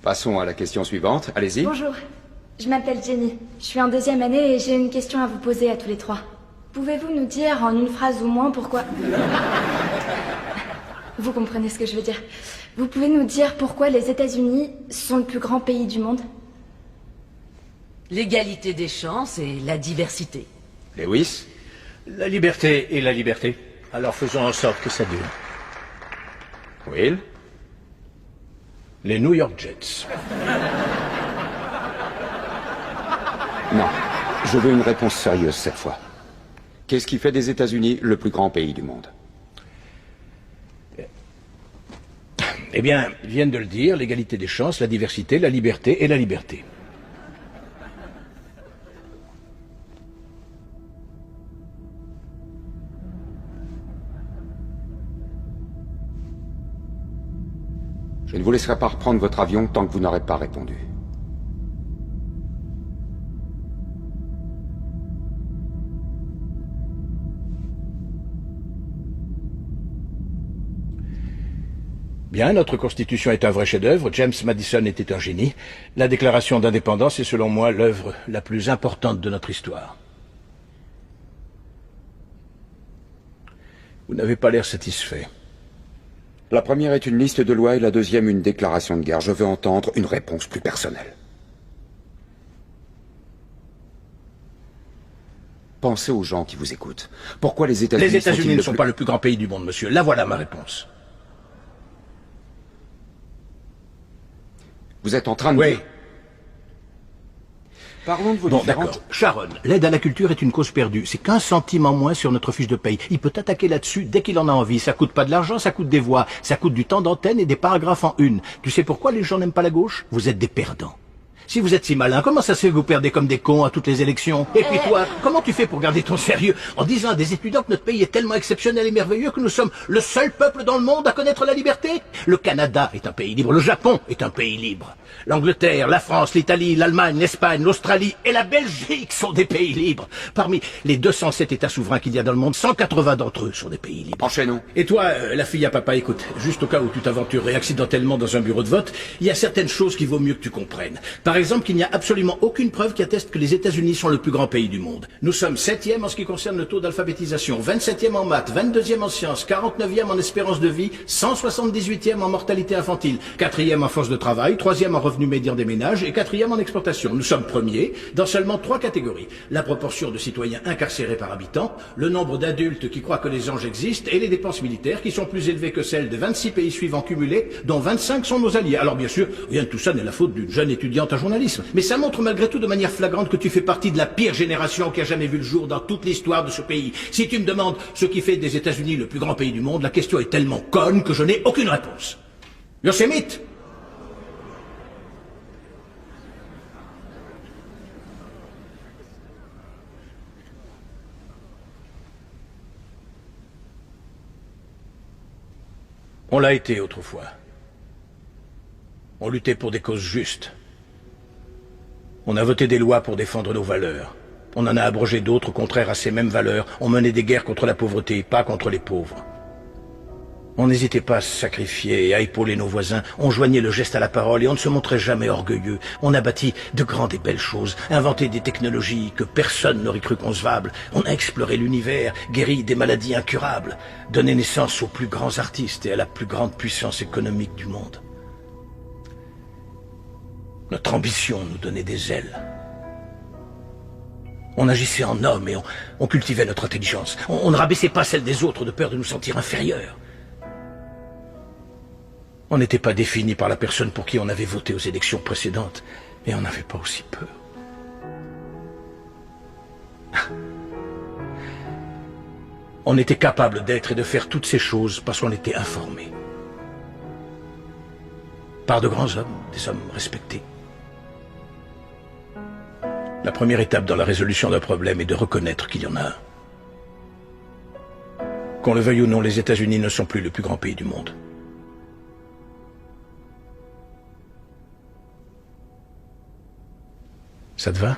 Passons à la question suivante. Allez-y. Bonjour, je m'appelle Jenny. Je suis en 2e année et j'ai une question à vous poser à tous les trois. Pouvez-vous nous dire en une phrase ou moins pourquoi... Vous comprenez ce que je veux dire. Vous pouvez nous dire pourquoi les États-Unis sont le plus grand pays du monde? L'égalité des chances et la diversité. Lewis? La liberté et la liberté. Alors faisons en sorte que ça dure. Will? Les New York Jets. Non. Je veux une réponse sérieuse cette fois. Qu'est-ce qui fait des États-Unis le plus grand pays du monde? Eh bien, ils viennent de le dire, l'égalité des chances, la diversité, la liberté et la liberté. Je ne vous laisserai pas reprendre votre avion tant que vous n'aurez pas répondu. Bien, notre Constitution est un vrai chef-d'œuvre. James Madison était un génie. La Déclaration d'indépendance est selon moi l'œuvre la plus importante de notre histoire. Vous n'avez pas l'air satisfait. La première est une liste de lois et la deuxième une déclaration de guerre. Je veux entendre une réponse plus personnelle. Pensez aux gens qui vous écoutent. Pourquoi les États-Unis Les États-Unis sont-ils ne sont pas le plus grand pays du monde, monsieur. Là voilà ma réponse. Vous êtes en train de... Oui. Parlons de vos Bon, différentes... d'accord. Sharon, l'aide à la culture est une cause perdue. C'est qu'1 centime en moins sur notre fiche de paye. Il peut attaquer là-dessus dès qu'il en a envie. Ça coûte pas de l'argent, ça coûte des voix. Ça coûte du temps d'antenne et des paragraphes en une. Tu sais pourquoi les gens n'aiment pas la gauche? Vous êtes des perdants. Si vous êtes si malin, comment ça se fait que vous perdez comme des cons à toutes les élections? Et puis toi, comment tu fais pour garder ton sérieux en disant à des étudiants que notre pays est tellement exceptionnel et merveilleux que nous sommes le seul peuple dans le monde à connaître la liberté? Le Canada est un pays libre, le Japon est un pays libre. L'Angleterre, la France, l'Italie, l'Allemagne, l'Espagne, l'Australie et la Belgique sont des pays libres. Parmi les 207 États souverains qu'il y a dans le monde, 180 d'entre eux sont des pays libres. Enchaînons. Et toi, la fille à papa, écoute, juste au cas où tu t'aventurerais accidentellement dans un bureau de vote, il y a certaines choses qu'il vaut mieux que tu comprennes. Par exemple, qu'il n'y a absolument aucune preuve qui atteste que les États-Unis sont le plus grand pays du monde. Nous sommes 7e en ce qui concerne le taux d'alphabétisation, 27e en maths, 22e en sciences, 49e en espérance de vie, 178e en mortalité infantile, 4e en force de travail, 3e en revenu médian des ménages et 4e en exportation. Nous sommes premiers dans seulement 3 catégories. La proportion de citoyens incarcérés par habitant, le nombre d'adultes qui croient que les anges existent et les dépenses militaires qui sont plus élevées que celles des 26 pays suivants cumulés, dont 25 sont nos alliés. Alors bien sûr, rien de tout ça n'est la faute d'une jeune étudiante en journalisme. Mais ça montre malgré tout de manière flagrante que tu fais partie de la pire génération qui a jamais vu le jour dans toute l'histoire de ce pays. Si tu me demandes ce qui fait des États-Unis le plus grand pays du monde, la question est tellement conne que je n'ai aucune réponse. Yosemite. On l'a été autrefois. On luttait pour des causes justes. On a voté des lois pour défendre nos valeurs. On en a abrogé d'autres contraires à ces mêmes valeurs. On menait des guerres contre la pauvreté, pas contre les pauvres. On n'hésitait pas à se sacrifier et à épauler nos voisins. On joignait le geste à la parole et on ne se montrait jamais orgueilleux. On a bâti de grandes et belles choses, inventé des technologies que personne n'aurait cru concevables. On a exploré l'univers, guéri des maladies incurables, donné naissance aux plus grands artistes et à la plus grande puissance économique du monde. Notre ambition nous donnait des ailes. On agissait en homme et on cultivait notre intelligence. On ne rabaissait pas celle des autres de peur de nous sentir inférieurs. On n'était pas défini par la personne pour qui on avait voté aux élections précédentes, et on n'avait pas aussi peur. On était capable d'être et de faire toutes ces choses parce qu'on était informés. Par de grands hommes, des hommes respectés. La première étape dans la résolution d'un problème est de reconnaître qu'il y en a un. Qu'on le veuille ou non, les États-Unis ne sont plus le plus grand pays du monde. Ça te va ?